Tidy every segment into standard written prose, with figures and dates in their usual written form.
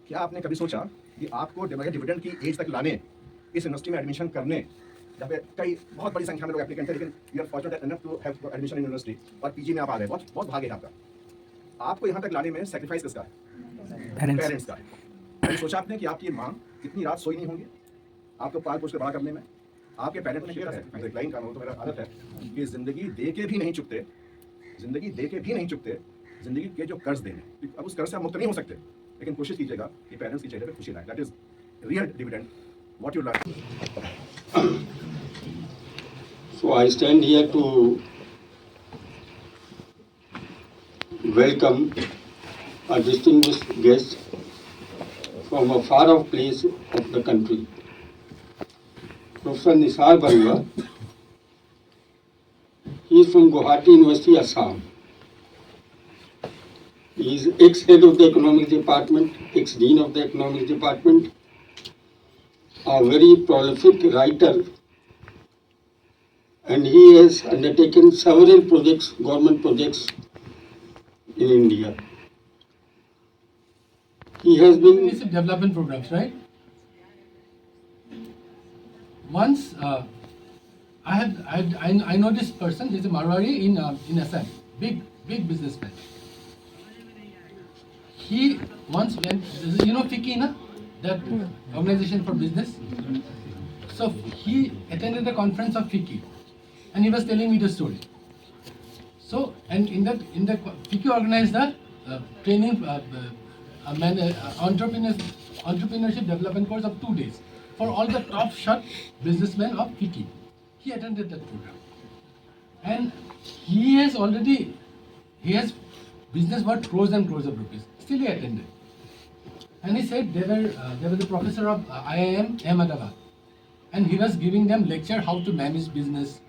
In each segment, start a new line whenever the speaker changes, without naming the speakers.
क्या आपने कभी सोचा कि आपको डेमोग्राफिक डिविडेंड की एज तक लाने, इस यूनिवर्सिटी में एडमिशन करने, जहाँ पे कई बहुत बड़ी संख्या में लोग एप्लीकेंट हैं, लेकिन you are fortunate enough to have admission in university और पीजी में आप आ गए, बहुत बहुत भाग्य है आपका। आपको यहाँ तक लाने में सेक्रीफाइस किसका है? पेरेंट्स का है। कभी सोचा आपने कि आपकी माँ इतनी रात सोई नहीं होंगी आपको पाल पोष के बड़ा करने में? आपके पेरेंट्स ने किया है, मैं लाइन का तो मेरा आदत है कि जिंदगी दे के भी नहीं चुकते, जिंदगी दे के भी नहीं चुकते, जिंदगी के जो कर्ज देने, अब उस कर्ज से आप मुक्त नहीं हो सकते, लेकिन कोशिश कीजिएगा कि पेरेंट्स के चेहरे पे खुशी लाए। That is real dividend what you learn.
So I stand here to welcome a distinguished guest from a far off place of the country, Professor Nisaar.A.Barua. He is from Gauhati University, Assam. He is ex-head of the economics department, ex-dean of the economics department, a very prolific writer, and he has undertaken several projects, government projects in India. He has been
development programs, right? Once I know this person. He's a Marwari in Assam, big businessman. He once went, you know FICCI, na? That organization for business. So he attended a conference of FICCI, and he was telling me the story. So, and in the FICCI organized a training, entrepreneurship development course of 2 days for all the top shot businessmen of FICCI. He attended that program, and he has business worth crores and crores of rupees. Still he attended, and he said there was a professor of IIM Ahmedabad, and he was giving them lecture how to manage business,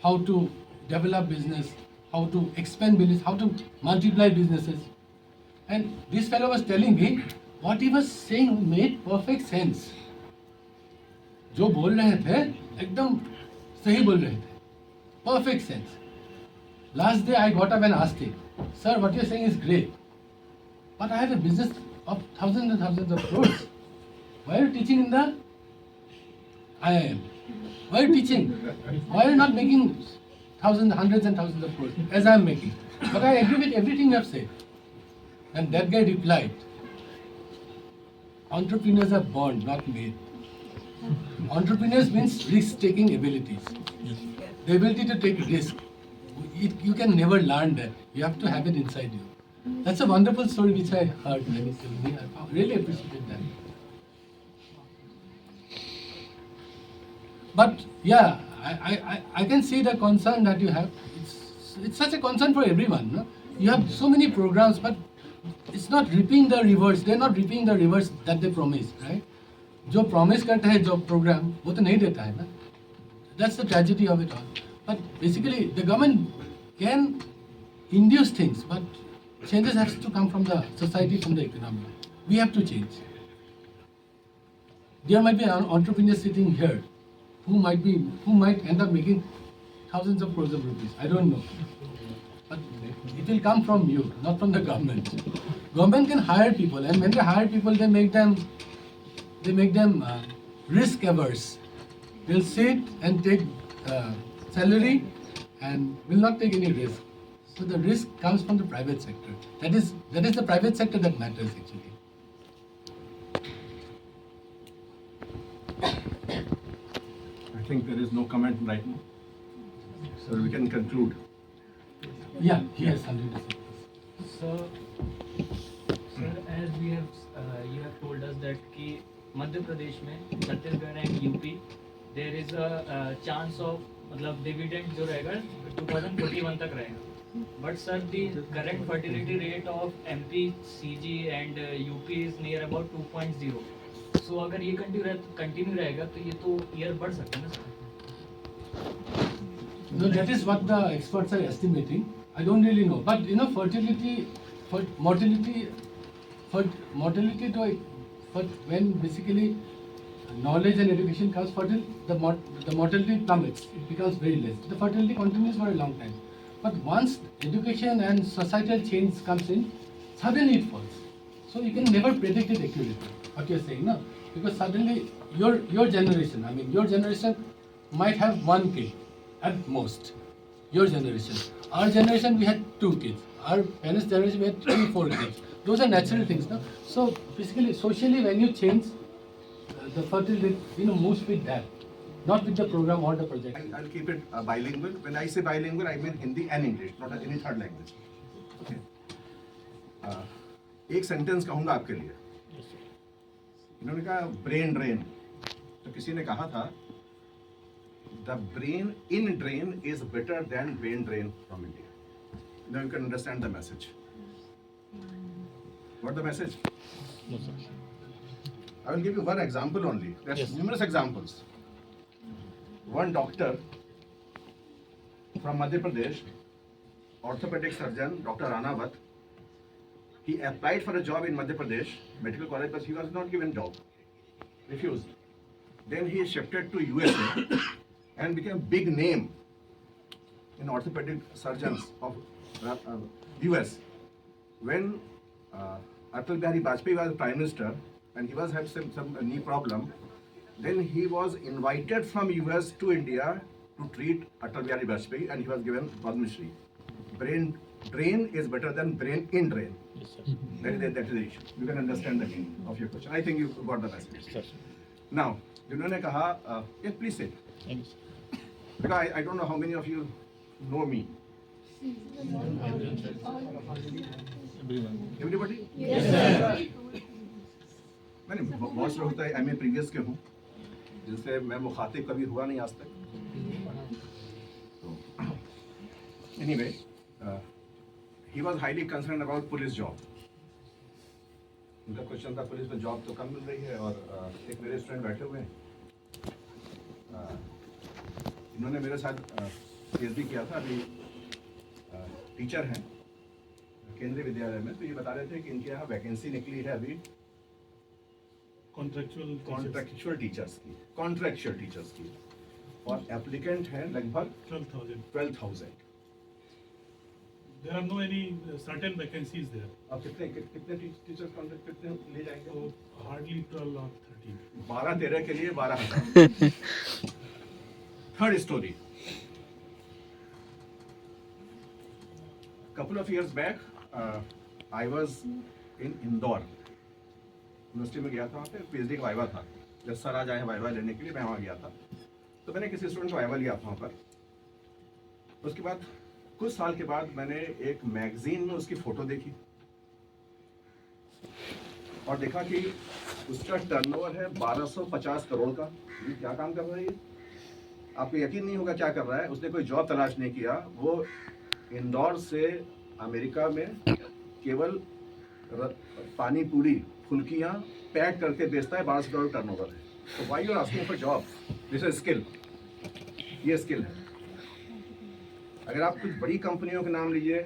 how to develop business, how to expand business, how to multiply businesses. And this fellow was telling me what he was saying made perfect sense. जो बोल रहे थे एकदम सही बोल रहे थे, perfect sense. Last day I got up and asked him, sir, what you're saying is great, but I have a business of thousands and thousands of crores. Why are you teaching in the IIM? Why are you teaching? Why are you not making thousands, hundreds and thousands of crores as I am making? But I agree with everything you have said. And that guy replied, entrepreneurs are born, not made. Entrepreneurs means risk-taking abilities. The ability to take risk. You can never learn that. You have to have it inside you. That's a wonderful story which I heard when he told me. I really appreciated that. But yeah, I can see the concern that you have. It's such a concern for everyone. No? You have so many programs, but it's not reaping the rewards. They're not reaping the rewards that they promised, right? जो promise करता है job program वो तो नहीं देता है ना. That's the tragedy of it all. But basically, the government can induce things, but changes has to come from the society, from the economy. We have to change. There might be an entrepreneur sitting here who might end up making thousands of crores of rupees. I don't know. But it will come from you, not from the government. Government can hire people, and when they hire people, they make them risk averse. They'll sit and take salary and will not take any risk. So the risk comes from the private sector. That is the private sector that matters actually.
I think there is no comment right now, so we can conclude.
Yeah, yes, 100%.
So, sir, as you have told us that कि मध्य प्रदेश में Chhattisgarh and UP there is a chance of मतलब dividend जो रहेगा 2041 तक रहेगा. But sir, the current fertility rate of MP, CG and UP is near about 2.0. So अगर ये continue रहेगा तो ये तो year बढ़ सकता है ना sir?
No, that is what the experts are estimating. I don't really know, but you know, mortality when basically knowledge and education comes, the mortality plummets. It becomes very less. The fertility continues for a long time, but once education and societal change comes in, suddenly it falls. So you can never predict it accurately, what you're saying, no? Because suddenly your generation, I mean your generation might have one kid at most. Your generation. Our generation we had 2 kids. Our parents' generation we had 3, 4 kids. Those are natural things, no? So basically, socially when you change, the fertility, moves with that, not with the program or the project.
I'll keep it bilingual. When I say bilingual, I mean Hindi and English, not any third language. Okay. एक sentence कहूंगा आपके लिए. इन्होंने कहा brain drain. तो किसी ने कहा था the brain in drain is better than brain drain from India. Now you can understand the message. What the message?
No, sir.
I will give you one example only. There's
Yes.
numerous examples. One doctor from Madhya Pradesh, orthopedic surgeon, Dr. ALLAHABAD, he applied for a job in Madhya Pradesh medical college, but he was not given job. Refused. Then he shifted to USA and became a big name in orthopedic surgeons of US. When Atal Bihari Vajpayee was Prime Minister and he was having some knee problem, then he was invited from US to India to treat Atal Bihari Vajpayee and he was given Padma Shri. Brain drain is better than brain in drain.
Yes, sir.
That is the issue. You can understand the meaning of your question. I think you got the message.
Sir.
Now, जिन्होंने कहा, yes, please say.
Thank you, sir.
Because I don't know how many of you know me.
Everyone.
Everybody? मैंने बहुत से होता है MA previous के हूँ जिनसे मैं मुखातिब कभी हुआ नहीं आज तक. Anyway, he was highly concerned about police job. उनका क्वेश्चन था पुलिस में जॉब तो कम मिल रही है और एक मेरे स्टूडेंट बैठे हुए हैं. इन्होंने मेरे साथ पीएचडी किया था. अभी टीचर हैं केंद्रीय विद्यालय में. तो ये बता रहे थे कि इनके यहाँ वैकेंसी निकली है अभी कॉन्ट्रेक्चुअल टीचर्स की और एप्लीकेंट हैं लगभग 12,000.
There are no any certain vacancies there.
अब कितने टीचर्स कॉन्ट्रैक्ट कितने ले जाएंगे?
So hardly 12 or 13.
12-13 के लिए 12,000. Third story. Couple of years back, I was in Indore. University में गया था. वहाँ पे पीएचडी का वाइवा था. जब सर आज आए वाइवा लेने के लिए मैं वहाँ गया था. तो मैंने किसी स्टूडेंट का वाइवा लिया था वहाँ पर. उसके बाद कुछ साल के बाद मैंने एक मैगजीन में उसकी फोटो देखी और देखा कि उसका टर्नओवर है 1250 करोड़ का. ये क्या काम कर रहा है? ये आपको यकीन नहीं होगा क्या कर रहा है. उसने कोई जॉब तलाश नहीं किया. वो इंदौर से अमेरिका में केवल पानी पूरी फुल्कियाँ पैक करके बेचता है. 1200 करोड़ टर्नओवर है. तो why you are asking for job? This is skill. ये स्किल है. अगर आप कुछ बड़ी कंपनियों के नाम लीजिए,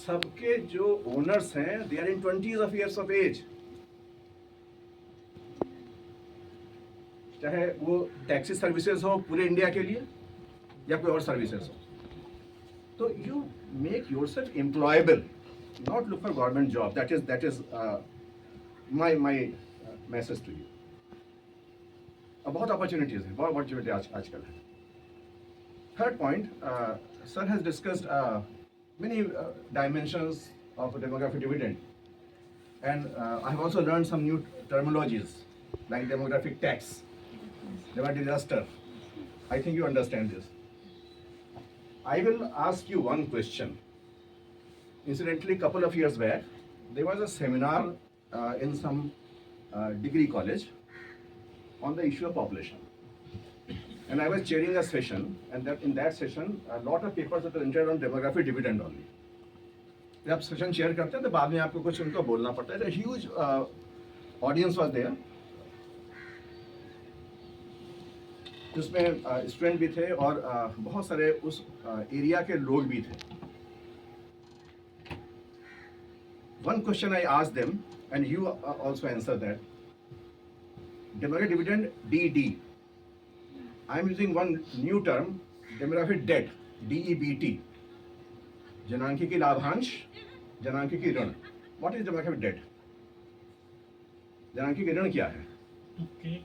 सबके जो ओनर्स हैं they are in 20s of years of age. चाहे वो टैक्सी सर्विसेज हो पूरे इंडिया के लिए या कोई और सर्विसेज हो. तो you make yourself employable, not look for government job. That is my message to you. बहुत अपॉर्चुनिटीज है, बहुत अपॉर्चुनिटी आजकल है. Third point, sir has discussed many dimensions of demographic dividend, and I have also learned some new terminologies like demographic tax, demographic disaster. I think you understand this. I will ask you one question. Incidentally, a couple of years back, there was a seminar in some degree college on the issue of population. And I was chairing a session, and in that session, a lot of papers were presented on demographic dividend only. जब आप session share करते हैं तो बाद में आपको कुछ उनको बोलना पड़ता है. Huge audience was there. जिसमें स्टूडेंट भी थे और बहुत सारे उस एरिया के लोग भी थे. One question I asked them, and you also answer that. Demographic dividend, DD. I am using one new term, demographic debt, DEBT. जनांकी की लाभांश, जनांकी की ऋण. What is demographic debt? जनांकी के ऋण क्या है?
Okay.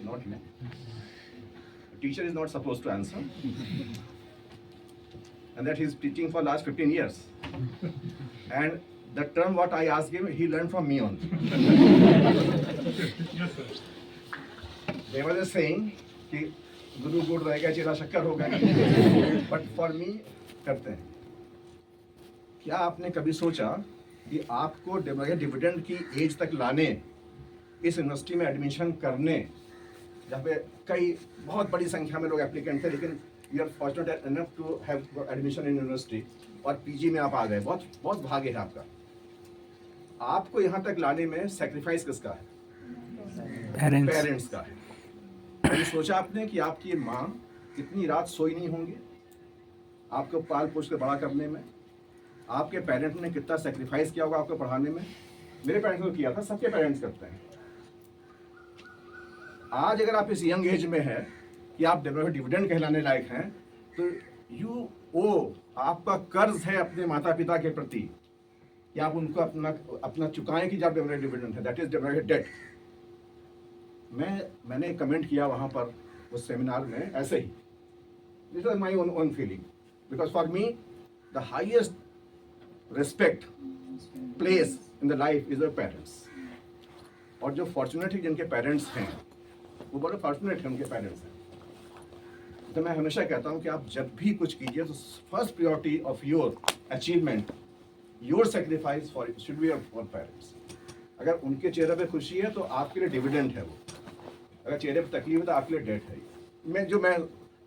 Not you. Teacher is not supposed to answer. And that he's teaching for last 15 years. And the term what I asked him, he learned from me only.
Yes, sir.
They were just saying कि गुरु गुड़ रहेगा चेला शक्कर होगा. But for me करते हैं. क्या आपने कभी सोचा कि आपको डिविडेंड की एज तक लाने, इस यूनिवर्सिटी में एडमिशन करने, जहाँ पे कई बहुत बड़ी संख्या में लोग एप्लीकेंट थे, लेकिन you are fortunate enough to have admission in university और पीजी में आप आ गए. बहुत बहुत भाग्य है आपका. आपको यहाँ तक लाने में सेक्रीफाइस किसका है? पेरेंट्स का है. कभी सोचा आपने कि आपकी माँ कितनी रात सोई नहीं होंगी आपको पाल पोष के बड़ा करने में? आपके पेरेंट्स ने कितना सेक्रीफाइस किया होगा आपको पढ़ाने में? मेरे पेरेंट्स ने किया था, सबके पेरेंट्स करते हैं. आज अगर आप इस यंग एज में है कि आप डिविडेंड कहलाने लायक हैं, तो यू ओ आपका कर्ज है अपने माता पिता के प्रति कि आप उनको अपना चुकाएं कि जब डिविडेंड है. That is demographic debt. मैंने कमेंट किया वहाँ पर उस सेमिनार में ऐसे ही. This was my own feeling, because for me the highest respect place in the life is the parents. और जो फॉर्चुनेट है जिनके पेरेंट्स हैं, वो बड़े फॉर्चुनेट हैं, उनके पेरेंट्स हैं. तो मैं हमेशा कहता हूँ कि आप जब भी कुछ कीजिए तो first priority of your achievement, your sacrifice for should be for parents. अगर उनके चेहरे पे खुशी है तो आपके लिए डिविडेंड है वो. अगर चेहरे पे तकलीफ है तो आपके लिए डेट है. मैं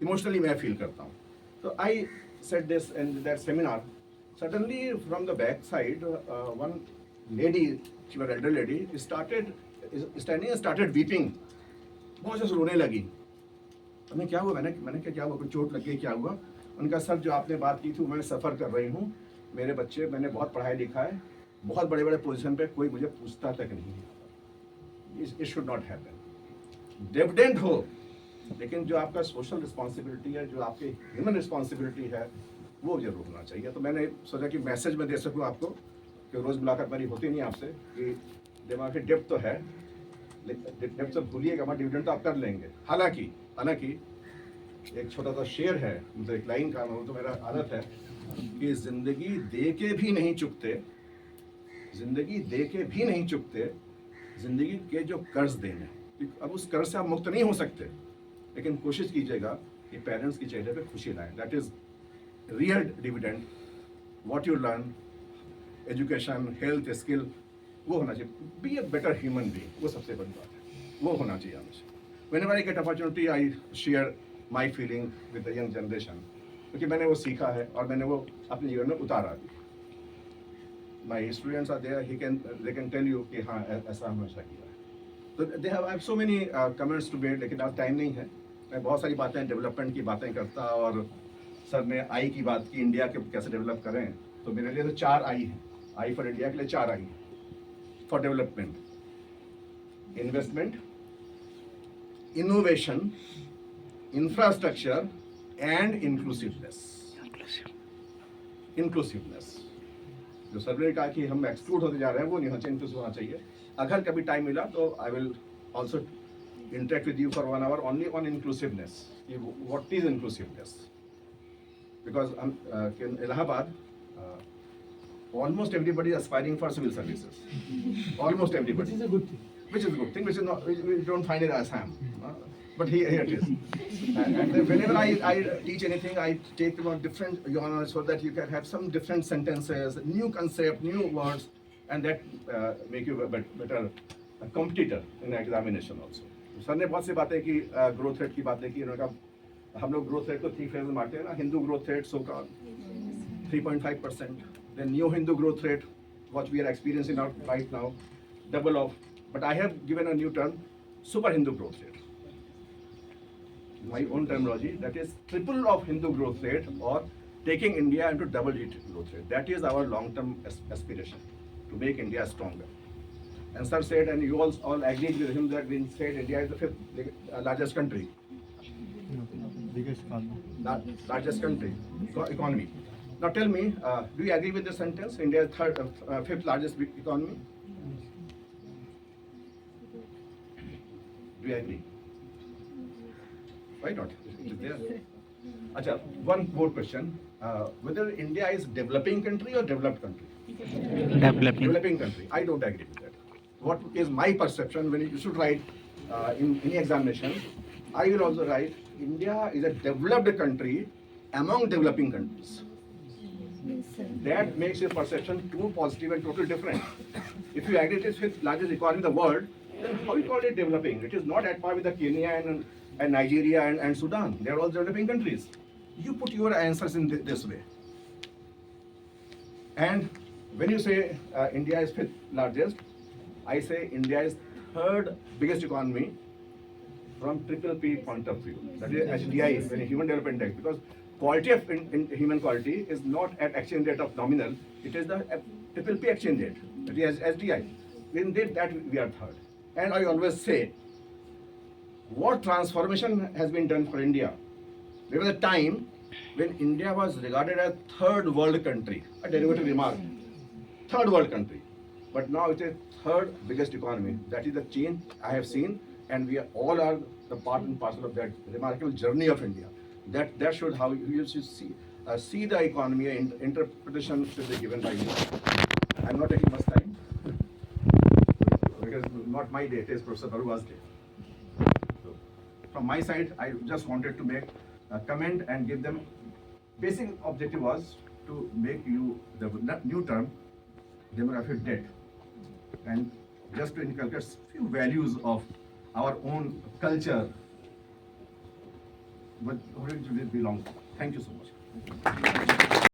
इमोशनली मैं फील करता हूँ. तो I said this in that seminar. Suddenly from the back side one lady, she was Elder lady, started weeping. बहुत से रोने लगी. हमें क्या हुआ? मैंने क्या हुआ? कोई चोट लग गई? क्या हुआ? उनका सर जो आपने बात की थी मैं सफ़र कर रही हूँ. मेरे बच्चे, मैंने बहुत पढ़ाई लिखा है, बहुत बड़े बड़े पोजीशन पे, कोई मुझे पूछता तक नहीं है. It should not happen. Dividend हो, लेकिन जो आपका सोशल रिस्पॉन्सिबिलिटी है, जो आपकी ह्यूमन रिस्पॉन्सिबिलिटी है, वो जरूर होना चाहिए. तो मैंने सोचा कि मैसेज में दे सकूँ आपको कि रोज़ मुलाकात मेरी होती नहीं आपसे कि दिमाग की डेप्थ तो है, डेप्थ से भूलिएगा मत, डिविडेंड तो आप कर लेंगे. हालांकि एक छोटा सा शेर है, मतलब एक लाइन का, वो तो मेरा आदत है कि जिंदगी दे के भी नहीं चुकते, जिंदगी के जो कर्ज देने. अब उस कर्ज से आप मुक्त नहीं हो सकते, लेकिन कोशिश कीजिएगा कि पेरेंट्स के चेहरे पे खुशी लाएं. That is real dividend. What you learn, education, health, skill, वो होना चाहिए. Be a better human being, वो सबसे बड़ी बात है, वो होना चाहिए हमेशा. Whenever I get opportunity I share my feeling with the young generation, क्योंकि मैंने वो सीखा है और मैंने वो अपने जीवन में उतारा भी. My students are there, they can tell you कि हाँ ऐसा हमेशा किया है. तो they have so many comments to made, लेकिन आज टाइम नहीं है. मैं बहुत सारी बातें, डेवलपमेंट की बातें करता, और सर ने आई की बात की, इंडिया के कैसे डेवलप करें. तो मेरे लिए तो 4 आई हैं. आई फॉर इंडिया के लिए 4 I for development: investment, innovation, infrastructure and inclusiveness. जो सर ने कहा कि हम एक्सक्लूड होते जा रहे हैं, वो नहीं होना चाहिए, इंक्लूसिव होना चाहिए. अगर कभी टाइम मिला तो I will also interact with you for 1 hour only on inclusiveness. What is inclusiveness? Because in Allahabad, almost everybody is aspiring for civil services. Almost everybody.
Which is a good thing.
Which is a good thing. Which is not. We don't find it as Assam. But here it is. And whenever I teach anything, I take about different genres so that you can have some different sentences, new concept, new words, and that make you a better competitor in examination also. Sir ने बहुत सी बातें की, growth rate की बातें की. उन्होंने कहा हम लोग ग्रोथ रेट को 3 फेज में बांटते हैं ना. Hindu growth rate so called 3.5%. Then new Hindu growth rate what we are experiencing right now, double of. But I have given a new term, super Hindu growth rate. My own terminology, that is triple of Hindu growth rate, or taking India into double-digit growth rate. That is our long-term aspiration, to make India stronger. And sir said, and you all agreed with him, that we said India is the 5th largest country.
Biggest economy.
Largest country, economy. Now tell me, do you agree with this sentence? India is fifth largest economy. Do you agree? Why not? It is there. Acha, one more question. Whether India is developing country or developed country? Developing country. I don't agree with that. What is my perception when you should write in any examination? I will also write India is a developed country among developing countries. That makes your perception too positive and totally different. If you agree it is fifth largest economy in the world, then how you call it developing? It is not at par with the Kenya and Nigeria and Sudan. They are all developing countries. You put your answers in this way. And when you say India is fifth largest, I say India is third biggest economy from triple P point of view. That is HDI, when Human Development Index, because quality of in human quality is not at exchange rate of nominal, it is the triple P exchange rate, that is HDI. In that we are third. And I always say, what transformation has been done for India? There was a time when India was regarded as third world country, a derivative remark, third world country. But now it is third biggest economy. That is the change I have seen, and we all are the part and parcel of that remarkable journey of India. That should how you should see the economy, and interpretation should be given by me. I'm not taking much time because not my day, it is Professor Barua's day. So, from my side, I just wanted to make a comment and give them. Basic objective was to make you the new term, demographic debt, and just to inculcate few values of our own culture, but where it belongs. Thank you so much.